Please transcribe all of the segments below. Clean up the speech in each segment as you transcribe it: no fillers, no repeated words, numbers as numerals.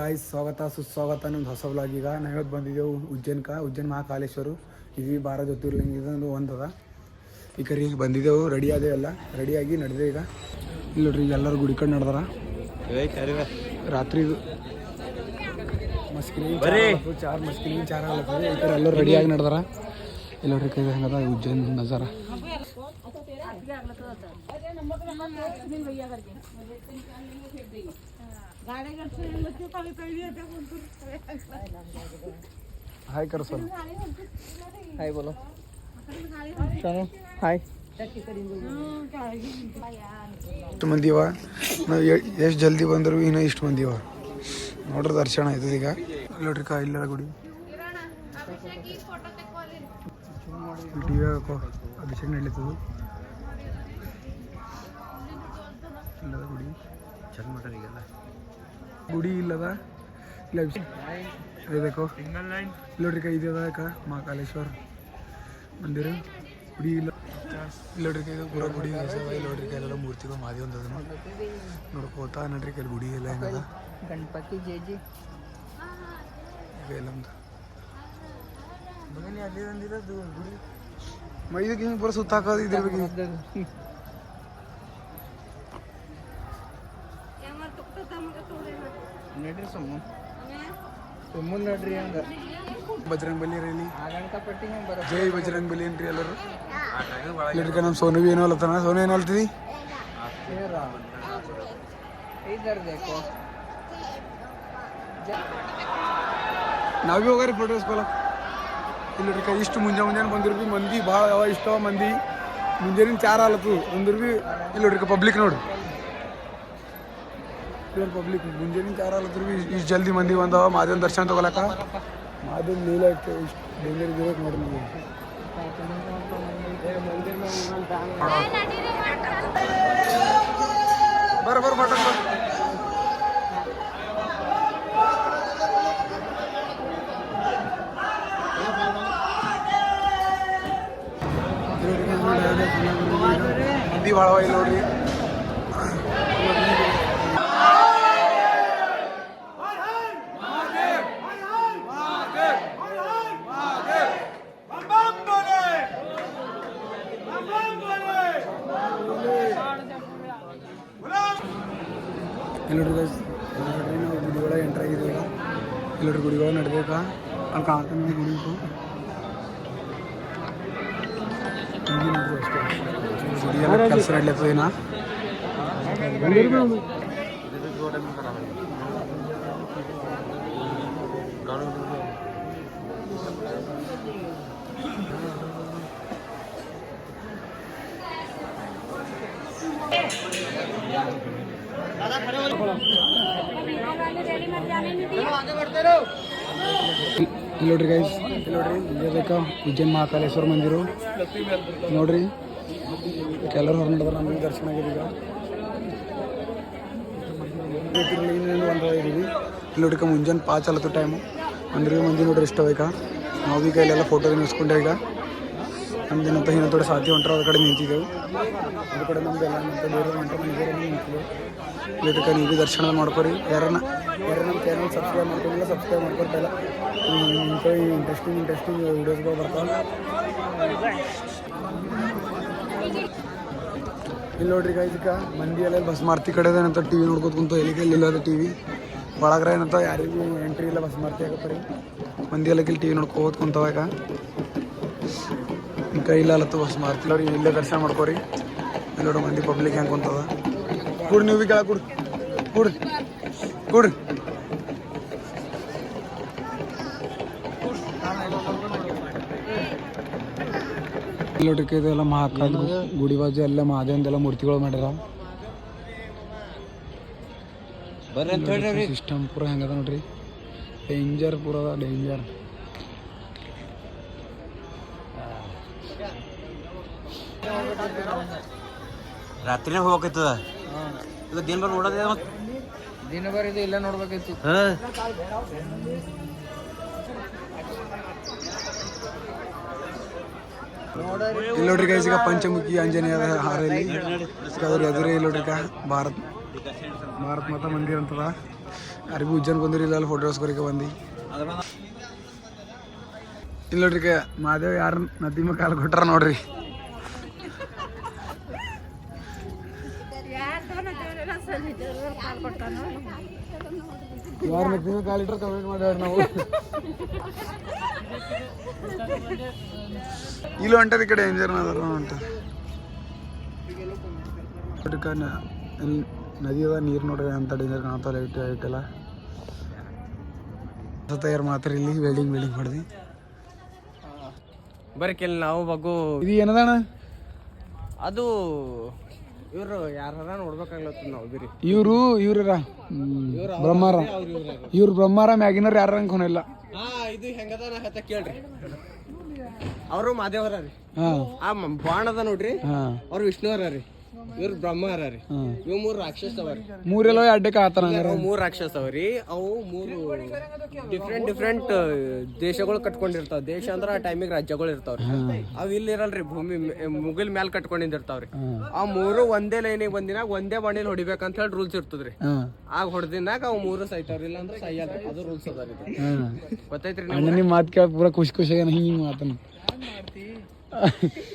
Guys ಸ್ವಾಗತ ಸುಸ್ವಾಗತ ನಮ್ದು ಹೊಸ ವ್ಲಾಗ್. ಈಗ ನಾವಿವತ್ತು ಬಂದಿದ್ದೆವು ಉಜ್ಜೈನ್ ಮಹಾಕಾಲೇಶ್ವರ. ಇದು 12 ಜ್ಯೋತಿರ್ಲಿಂಗದ ಒಂದದ. ಈ ಕಡೆ ಬಂದಿದ್ದೆವು, ರೆಡಿ ಆದೇವೆಲ್ಲ, ರೆಡಿಯಾಗಿ ನಡೆದೆ. ಈಗ ಇಲ್ಲಿ ನೋಡ್ರಿ, ಈಗ ಎಲ್ಲರೂ ಗುಡಿ ಕಡೆ ನಡೆದಾರ. ರಾತ್ರಿ ಚಾರ್ ಆಗ್ಲತ್ತದ. ಈ ಕಡೆ ಎಲ್ಲರೂ ರೆಡಿಯಾಗಿ ನಡೆದಾರ. ಇಲ್ಲಿ ನೋಡ್ರಿ ಕೈ ಹೆಂಗದ ಉಜ್ಜೈನ್ ನಜಾರ. हाय करो सर. हाय बोलो. चलो हाय. ಎಷ್ಟು ಮಂದಿ ಇವ, ನಾವು ಎಷ್ಟು ಜಲ್ದಿ ಬಂದರು ಇನ್ನೂ ಇಷ್ಟು ಮಂದಿ ಇವ ನೋಡ್ರಿ. ದರ್ಶನ ಆಯ್ತದ ಈಗ. ನೋಡ್ರಿ ಇಲ್ಲ ಗುಡಿ ಟಿವಿ ಅಭಿಷೇಕ ನಡೀತದ. ಇಲ್ಲದ ಗುಡಿ ಚಂದ ಮಾಡ್ರಿ. ಈಗೆಲ್ಲ ಗುಡಿ ಇಲ್ಲದ ಇಲ್ಲ देखो ಇಲ್ಲೋಡ್ರಿ ಕೈ ಇದದ ಮಹಾಕಾಲೇಶ್ವರ ಮಂದಿರ. ಗುಡಿ ಇಲ್ಲ ಇಲ್ಲೋಡ್ರಿ ಕೈ ಪೂರ ಗುಡಿ ಇಲ್ಲೋಡ್ರಿ ಕೈ ಎಲ್ಲ ಮೂರ್ತಿಗಳು ಮಾದಿ ಒಂದು ಅದನ್ನು ನೋಡ್ಕೋತಾ ನಡ್ರಿ ಕೈ ಗುಡಿ ಎಲ್ಲ ಹೆಂಗದ. ಗಣಪತಿ ಜೇಜಿ ನಮ್ದು ಗುಡಿ ಮೈದಕ್ಕೆ ಹಿಂಗೆ ಪೂರ ಸುತ್ತ ಹಾಕೋದು ಇದ್ರ ಬಗ್ಗೆ. ನಡ್ರಿ ಸುಮ್ಮನೆ ನಡ್ರಿ ಹಂಗ ಬಜರಂಗ್ ಬಲಿ ರೀ. ಜೈ ಬಜರಂಗ್ ಬಲಿ ಏನ್ರಿ ಎಲ್ಲರೂ. ಇಲ್ಲಡ್ಕ ನಮ್ಮ ಸೋನು ಏನೋ ಅಲ್ಲತ್ತಾನ. ಸೋನು ಏನು ಅಲ್ತಿದಿ? ನಾವೇ ಹೋಗ್ರಿ ಫೋಟೋ ಇಸ್ಕೊಲ್ಲ. ಇಲ್ಲಡ್ರಿ ಕೈ ಇಷ್ಟು ಮುಂಜಾನೆ ಬಂದಿರ್ ಭೀ ಮಂದಿ ಭಾಳ ಯಾವ ಇಷ್ಟವ ಮಂದಿ. ಮುಂಜಾನೆ 4 ಆಲತ್ತು ಅಂದ್ರ ಭೀ ಇಲ್ಲಡ್ರಿ ಪಬ್ಲಿಕ್ ನೋಡ್ರಿ. ಪಬ್ಲಿಕ್ ಮುಂಜಾನೆ 4 ಆಲತ್ರ ಭೀ ಇಷ್ಟು ಜಲ್ದಿ ಮಂದಿ ಬಂದವ ಮಾದೇವನ ದರ್ಶನ ತಗೊಳಕ. ಮಾದೇವನ ಲೀಲ ಇತ್ತು ಇಷ್ಟು ಡೇಂಜರ್ ಇರೋಕೆ ನೋಡ್ರಿ ನೀವು. ಬರ ಮಟನ್ ಮಂದಿ ಭಾಳವ ಇಲ್ಲಿ ನೋಡ್ರಿ. ಎಲ್ಲೋಡ್ರಿ ನಾವು ಗುಡಿಗಳ ಎಂಟ್ರ್ ಆಗಿದ್ದೀವಿ. ಎಲ್ಲೋಡ್ರಿ ಗುಡಿಗಳ ನಡ್ಬೇಕಾ ಅಲ್ಲಿ ಕಾಣ್ತಾನೆ ಗುಡಿ ಇತ್ತು. ನೋಡ್ರಿ ಅಷ್ಟೇ ಗುಡಿ ಎಲ್ಲ ಕೆಲಸ ನಡ್ಲತ್ತದ. ಏನ ನೋಡ್ರಿ ಗೈಸ್, ನೋಡ್ರಿ ಇಲ್ಲೇ ಉಜ್ಜೈನ್ ಮಹಾಕಾಲೇಶ್ವರ ಮಂದಿರ ನೋಡ್ರಿ. ಎಲ್ಲರೂ ಹೊರ ನಡೆದ್ರೆ ನಮಗೆ ದರ್ಶನ ಆಗಿದೆ. ಈಗ ಒಂದು ಇದೀವಿ. ಇಲ್ಲಿ ನೋಡ್ರಿ ಮುಂಜಾನೆ 5 ಆಲತ್ತು ಟೈಮು. ಮಂದಿರ ಮಂದಿ ನೋಡ್ರಿ ಇಷ್ಟ ಬೇಕಾ. ನಾವು ಭೀ ಕೈಲೆಲ್ಲ ಫೋಟೋ ನಿಲ್ಸ್ಕೊಂಡ್ರೆ. ಈಗ ನಮ್ದೇನಂತ ಇನ್ನೊಂದು ಸಾಧ್ಯ ಹೊಂಟ್ರೆ ಅದ್ರ ಕಡೆ ನಿಂತಿದ್ದೆವು. ಅದ್ರ ಕಡೆ ನಮ್ದು ಎಲ್ಲ ಬೇರೆ ನಿಂತಿದ್ದೆವು. ಇಲ್ಲಿ ನೀವು ಭೀ ದರ್ಶನ ಮಾಡ್ಕೊರಿ. ಯಾರು ನಮ್ಮ ಚಾನಲ್ ಸಬ್ಸ್ಕ್ರೈಬ್ ಮಾಡ್ಕೊಂಡಿಲ್ಲ ಸಬ್ಸ್ಕ್ರೈಬ್ ಮಾಡ್ಕೊಳ್ತಾಯಿಲ್ಲ. ಇಂಟ್ರೆಸ್ಟಿಂಗ್ ವೀಡಿಯೋಸ್ಗಳು ಬರ್ತಾವೆ. ಇಲ್ಲಿ ನೋಡ್ರಿ ಇದಕ್ಕೆ ಮಂದಿ ಎಲ್ಲ ಬಸ್ ಮಾರ್ತಿ ಕಡೆದೇನಂತ ಟಿ ವಿ ನೋಡ್ಕೊತ ಕುಂತು. ಎಲ್ಲಿಗೆ ಇಲ್ಲದ ಟಿ ವಿ ಒಳಗ್ರೆ ಏನಂತ ಯಾರಿಗೂ ಎಂಟ್ರಿ ಇಲ್ಲ. ಬಸ್ ಮಾರ್ತಿ ಆಗತ್ತರಿ ಮಂದಿ ಎಲ್ಲ ಟಿ ವಿ ನೋಡ್ಕೋತ ಕುಂತವ. ಈಗ ಇಲ್ಲ ಅಲ್ಲತ್ತು ಬಸ್ ಮಾರ್ತಿಲ್ಲ. ಅವ್ರಿಗೆ ಇಲ್ಲೇ ದರ್ಶನ ಮಾಡ್ಕೋರಿ. ಇಲ್ಲಿ ನೋಡ್ರಿ ಮಂದಿ ಪಬ್ಲಿಕ್ ಹೆಂಗೆ ಕುಂತದ. ಕುಡ್ ನೀವು ಭೀ ಕೆಳಗೆ ಕುಡ್ ಇಲ್ಲೋಟಕ್ಕೆ ಇದೆಲ್ಲ ಮಹಾಕಾಲ ಗುಡಿ ಬಾಜು ಎಲ್ಲ ಮಹಾದೇವಂದೆಲ್ಲ ಮೂರ್ತಿಗಳು ಮಾಡ್ಯಾರ. ಸಿಸ್ಟಮ್ ಪೂರ ಹೆಂಗದ ನೋಡ್ರಿ. ಡೇಂಜರ್ ಪೂರ ಡೇಂಜರ್. ರಾತ್ರಿನೇ ಹೋಗ್ಬೇಕೈತದ. ಇದು ದಿನ ಬರ್ ನೋಡೋದೇ ದಿನ ಬರ್ ಇದು ಇಲ್ಲ ನೋಡ್ಬೇಕಿತ್ತು. ಇಲ್ಲಿ ನೋಡ್ರಿ ಗೈಸ್, ಈಗ ಪಂಚಮುಖಿ ಆಂಜನೇಯ ಹಾರಲ್ಲಿ ಅದ್ರ ಎದುರೇ ಇಲ್ಲಿ ನೋಡ್ರಿ ಭಾರತ್ ಮಾತಾ ಮಂದಿರ ಅಂತದ. ಅರ್ಬಿ ಉಜ್ಜನ್ ಬಂದಿರಿ ಇಲ್ಲ ಫೋಟೋ ಹೊಸ್ಕೊರಿಕೆ ಬಂದು ಇಲ್ಲ ನೋಡ್ರಿ ಮಾದೇವ್ ಯಾರು ನದಿಮ ಕಾಲು ಕೊಟ್ಟಾರ ನೋಡ್ರಿ ಯಾರು ನದಿಮ ಕಾಲಿಟ್ರೆ ಕಮೆಂಟ್ ಮಾಡ್ಯಾರ ನಾವು ಇಲ್ಲಿ ಹೊಂಟದ ಈ ಕಡೆ ಡೇಂಜರ್ ಹೊಂಟ ನದಿ ಅದ ನೀರು ನೋಡ್ರಿ ಅಂತ ಡೇಂಜರ್ ಕಾಣ್ತಾವ ಲೈಟ್ ಐಟೆಲ್ಲ ತಯಾರು ಮಾತ್ರ ಇಲ್ಲಿ ವೆಲ್ಡಿಂಗ್ ಮಾಡಿದ್ವಿ ಬರ್ಕಿಲ್ಲ ನಾವು ಬಗ್ಗು ಇದು ಏನದಣ್ಣ ಅದು ಇವರು ಯಾರ ನೋಡ್ಬೇಕಾಗ್ಲತ್ತ ನಾವು ಬಿರಿ ಇವ್ರ ಬ್ರಹ್ಮಾರ ಇವ್ರು ಬ್ರಹ್ಮಾರ ಮ್ಯಾಗಿನವ್ರು ಯಾರ ಅನ್ಕೊಂಡಿಲ್ಲ ಇದು ಹೆಂಗದ ಹತ್ತ ಕೇಳ್ರಿ ಅವರು ಮಾದೇವರ ರೀ ಆ ಬಾಣದ ನೋಡ್ರಿ ಅವ್ರು ವಿಷ್ಣುವರ ರೀ ಇವ್ರು ಬ್ರಹ್ಮ ಅರ ರೀ ಇವ್ 3 ರಾಕ್ಷಸ ಅವರಿ ಮೂರೆಲ್ಲ ಅಡ್ಡಕ್ಕೆ ಆತರ 3 ರಾಕ್ಷಸ ಅವರಿ ಅವು 3 ಡಿಫ್ರೆಂಟ್ ದೇಶಗಳು ಕಟ್ಕೊಂಡಿರ್ತಾವ ದೇಶ ಅಂದ್ರ ಆ ಟೈಮಿಗೆ ರಾಜ್ಯಗಳು ಇರ್ತಾವ್ರಿ ಅವ್ ಇಲ್ಲಿ ಇರಲ್ರಿ ಭೂಮಿ ಮುಗಿಲ್ ಮ್ಯಾಲ ಕಟ್ಕೊಂಡಿರ್ತಾವ್ರಿ ಆ 3 ಒಂದೇ ಲೈನಿಗೆ ಬಂದಿನಾಗ ಒಂದೇ ಬಾಣಿಲ್ ಹೊಡಿಬೇಕಂತ ಹೇಳಿ ರೂಲ್ಸ್ ಇರ್ತದ್ರಿ ಆಗ ಹೊಡೆದಿನಾಗ ಅವ್ 3 ಸಾಯ್ತಾವ್ರಿ ಇಲ್ಲ ಅಂದ್ರೆ ಸಾಯಲ್ಲ ಅದು ರೂಲ್ಸ್ ಅದಾರಿ ಗೊತ್ತೈತ್ರಿ ನಿಮ್ ಮಾತ್ ಕೇಳ ಪೂರಾ ಖುಷಿ ಹಿಂಗ್ ಮಾತನ್ನ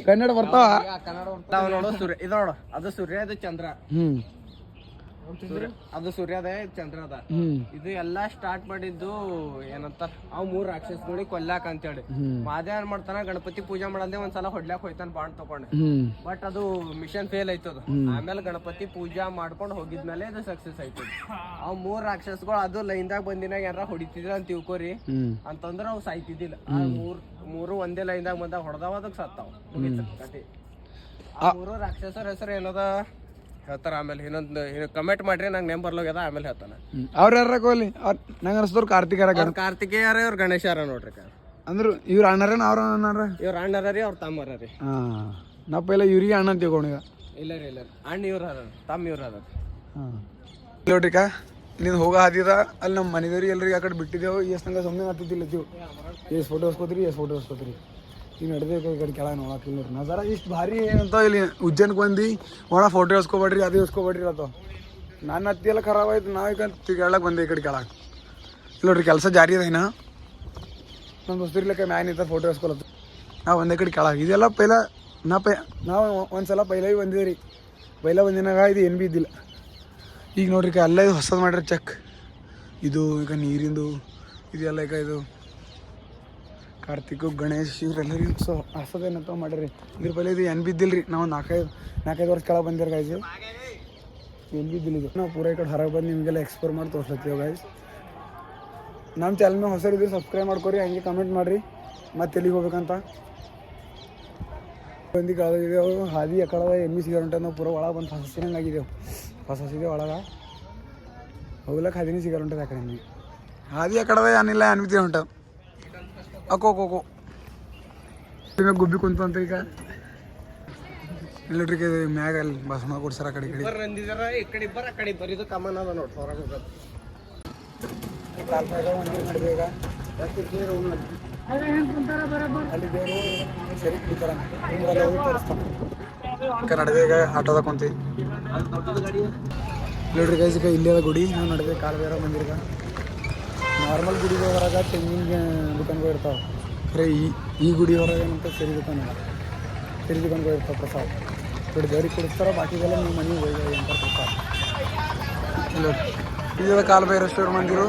ಕನ್ನಡ ಬರ್ತಾವ ಕನ್ನಡ ಬರ್ತಾವ ನೋಡು ಸೂರ್ಯ ಇದು ನೋಡು ಅದು ಸೂರ್ಯ ಇದು ಚಂದ್ರ ಅದು ಸೂರ್ಯದ ಚಂದ್ರ ಅದ ಇದು ಎಲ್ಲಾ ಸ್ಟಾರ್ಟ್ ಮಾಡಿದ್ದು ಏನಂತ ಅವ್ 3 ರಾಕ್ಷಸಗಳಿಗೆ ಕೊಲ್ಲಾಕ ಅಂತ ಹೇಳಿ ಮಾದೇವ್ ಏನ್ ಮಾಡ್ತಾನ ಗಣಪತಿ ಪೂಜೆ ಮಾಡಂದೆ ಒಂದ್ಸಲ ಹೊಡ್ಲಾಕ್ ಹೋಯ್ತಾನ ಬಾಣ್ ತಗೊಂಡ್ ಬಟ್ ಅದು ಮಿಷನ್ ಫೇಲ್ ಆಯ್ತದ ಆಮೇಲೆ ಗಣಪತಿ ಪೂಜಾ ಮಾಡ್ಕೊಂಡ್ ಹೋಗಿದ್ಮೇಲೆ ಇದು ಸಕ್ಸಸ್ ಆಯ್ತದ ಅವ್ 3 ರಾಕ್ಷಸಗಳು ಅದು ಲೈನ್ದಾಗ ಬಂದಿನಾಗ ಯಾರ ಹೊಡಿತಿದ್ರ ಅಂತ ತಿಳ್ಕೊರಿ ಅಂತಂದ್ರ ಅವ್ ಸಾಯ್ತಿದ್ದಿಲ್ಲ ಮೂರು ಒಂದೇ ಲೈನ್ದಾಗ ಬಂದಾಗ ಹೊಡೆದಾವ ಅದಕ್ಕೆ ಸತ್ತಾವ ಕತಿ 3 ರಾಕ್ಷಸರ ಹೆಸರು ಏನದ ಹೇಳ್ತಾರ ಆಮೇಲೆ ಇನ್ನೊಂದು ಕಮೆಂಟ್ ಮಾಡ್ರಿ ನಂಗೆ ನೆಂಬರ್ ಬರ್ಲೋಗ್ಯದ ಆಮೇಲೆ ಹೇಳ್ತಾನ ಅವ್ರ ಯಾರ ಕೋಲಿ ನಂಗೆ ಅನ್ಸ್ತವ್ರು ಕಾರ್ತಿಕೇಯರ ಇವ್ರ ಗಣೇಶರ ನೋಡ್ರಿ ಅಂದ್ರು ಇವ್ರ ಅಣ್ಣರೇನ ಅವ್ರ ಅಣ್ಣಾರ ಇವ್ರ ಅಣ್ಣರ ರೀ ಅವ್ರ ತಮ್ಮರ ರೀ ನಾ ಪೈಲ ಇವ್ರಿಗೆ ಅಣ್ಣ ತಿಳ್ಕೊಂಡ ಇಲ್ಲ ಅಣ್ಣ ಇವ್ರ ಅದ ತಮ್ಮ ಇವ್ರ ಅದ ನೋಡ್ರಿಕ ಇಲ್ಲಿಂದ ಹೋಗ ಹಾದಿದ ಅಲ್ಲಿ ನಮ್ಮ ಮನೆದವ್ರಿಗೆ ಎಲ್ರಿಗೆ ಆ ಕಡೆ ಬಿಟ್ಟಿದ್ದೇವು ಎಷ್ಟು ನಂಗೆ ಸುಮ್ಮನೆ ಹತ್ತಿದ್ದಿಲ್ಲ ಎಷ್ಟು ಫೋಟೋ ಹೊಸ್ಕೋತೀರಿ ಈಗ ನಡೆದೇ ಈ ಕಡೆ ಕೆಳಗೆ ನೋಡಕ್ಕಿಲ್ಲ ನೋಡ್ರಿ ನಜಾರ ಇಷ್ಟು ಭಾರಿ ಏನಂತ ಇಲ್ಲಿ ಉಜ್ಜನ್ಗೆ ಬಂದು ಒಣ ಫೋಟೋ ಹೊಸ್ಕೊಬೇಡ್ರಿ ಅದೇ ಹೊಸ್ಕೊಬೇಡ್ರಿ ಅದ ನನ್ನ ಹತ್ತಿ ಎಲ್ಲ ಖರಾಬ್ ಆಯ್ತು ನಾವೀಗ ಕೇಳಕ್ಕೆ ಬಂದೆ ಈ ಕಡೆ ಕೆಳಗೆ ಇಲ್ಲ ನೋಡ್ರಿ ಕೆಲಸ ಜಾರಿ ಅದ ನಮ್ಮ ದೋಸ್ತರಿಲ್ಲಕ್ಕ ಮ್ಯಾನ್ ಇದ್ದ ಫೋಟೋ ಹೊಸ್ಕೊಲತ್ತು ನಾವು ಒಂದೇ ಕಡೆ ಕೆಳಗೆ ಇದೆಲ್ಲ ನಾವು ಒಂದ್ಸಲ ಪೈಲಾಗಿ ಬಂದಿದ್ದೆ ರೀ ಬಂದಿನಾಗ ಇದು ಏನು ಭೀ ಇದ್ದಿಲ್ಲ ಈಗ ನೋಡ್ರಿ ಅಲ್ಲೇ ಇದು ಹೊಸದು ಮಾಡ್ರಿ ಚೆಕ್ ಇದು ಈಗ ನೀರಿಂದು ಇದೆಲ್ಲ ಈಗ ಇದು ಕಾರ್ತಿಕ್ ಗಣೇಶ್ ಇವರೆಲ್ಲರಿಗೂ ಹೊಸದೇನಂತ ಮಾಡಿರಿ ಇದ್ರ ಪೈಲೆ ಇದು ಏನು ಬಿದ್ದಿಲ್ಲ ರೀ ನಾವು ನಾಲ್ಕೈದು ವರ್ಷ ಕೆಳಗೆ ಬಂದಿರ ಗಾಯ್ಸ್ ಏನು ಬಿದ್ದಿಲ್ಲ ಇದು ನಾವು ಪೂರ ಈ ಕಡೆ ಹೊರಗೆ ಬಂದು ನಿಮಗೆಲ್ಲ ಎಕ್ಸ್ಪ್ಲೋರ್ ಮಾಡಿ ತೋರಿಸ್ಲತ್ತೀವಿ ಗಾಯ್ಸ್ ನಮ್ಮ ಚಾನಲ್ ಮೇಲೆ ಹೊಸರಿದ್ರೆ ಸಬ್ಸ್ಕ್ರೈಬ್ ಮಾಡ್ಕೊರಿ ಹಂಗೆ ಕಮೆಂಟ್ ಮಾಡಿರಿ ಮತ್ತೆ ಎಲ್ಲಿಗೆ ಹೋಗ್ಬೇಕಂತ ಬಂದು ಕಾಲಿದೆವು ಹಾದಿ ಆ ಕಡೆ ಎಮ್ಮಿ ಸಿಗಾರಂಟ ನಾವು ಪೂರ ಒಳಗೆ ಬಂದು ಹಸಿರಂಗೆ ಆಗಿದ್ದೆವು ಹಸಿದೆ ಒಳಗೆ ಹೋಗ್ಲಕ್ಕೆ ಹಾದಿನೇ ಸಿಗಾರಂಟದ ಆ ಕಡೆ ನಿಮಗೆ ಹಾದಿ ಆ ಕಡೆ ಏನಿಲ್ಲ ಅನ್ಬಿತೀವಿ ಹೊಂಟ ಅಕ್ಕೋ ಗುಬ್ಬಿ ಕುಂತಂತ ಈಗ ಇಲ್ಲಟ್ರಿ ಮ್ಯಾಗ ಅಲ್ಲಿ ಬಸಣ ಕೊಡ್ಸಾರ ಆ ಕಡೆ ಕಮನ್ ಅದ ನೋಡಿ ಹೊರಗೆ ಹೋಗೋದು ಈಗ ಅಲ್ಲಿ ದೇವರು ಸರಿ ಕುಡಿತಾರ ನಡೆದೇ ಈಗ ಆಟೋದಾಗ ಕುಂತಿ ನೋಡ್ರಿ ಗೈಸ್ ಈಗ ಇಲ್ಲೇ ಗುಡಿ ನಾವು ನಡೆದೇ ಕಾಲು ಬೇರೆ ಬಂದಿರ್ಗ ನಾರ್ಮಲ್ ಗುಡಿ ಹೊರಗೆ ತೆಂಗಿನ ದುಕಾನ್ಗಳು ಇರ್ತಾವೆ ಖರೆ ಈ ಗುಡಿ ಹೊರಗೆ ಏನಂತ ಸರಿ ದುಕಾನ್ಗಳು ಇರ್ತಾವೆ ಪ್ರಸಾದ ನೋಡಿ ದೇವ್ರಿಗೆ ಕೊಡಿಸ್ತಾರ ಬಾಕಿದೆಲ್ಲ ನೀವು ಮನೆಗೆ ಹೋಗಿ ಅಂತ ಪ್ರಸಾದ ಇಲ್ಲ ಇದು ಕಾಲು ಭೈರವೇಶ್ವರ ಮಂದಿರು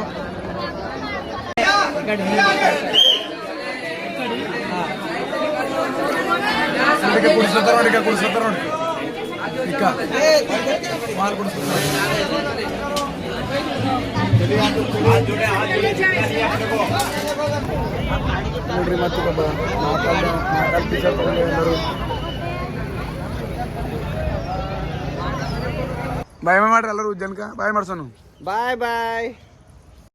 ಕುಡಿಸ್ತಾರ ನೋಡಿ ಇಕ್ಕ ಮಾಲ್ ಕುಡಿಸ್ತಾರ ನೋಡ್ರಿ ಮತ್ತೆ ನಾಲ್ಕು ಪಿಕ್ಚರ್ ತಗೊಂಡು ಎಲ್ಲರೂ ಬಾಯ್ ಮಾಡ್ರಿ ಎಲ್ಲರೂ ಉಜ್ಜನ್ಕ ಬಾಯ್ ಮಾಡ್ಸೋನು ಬಾಯ್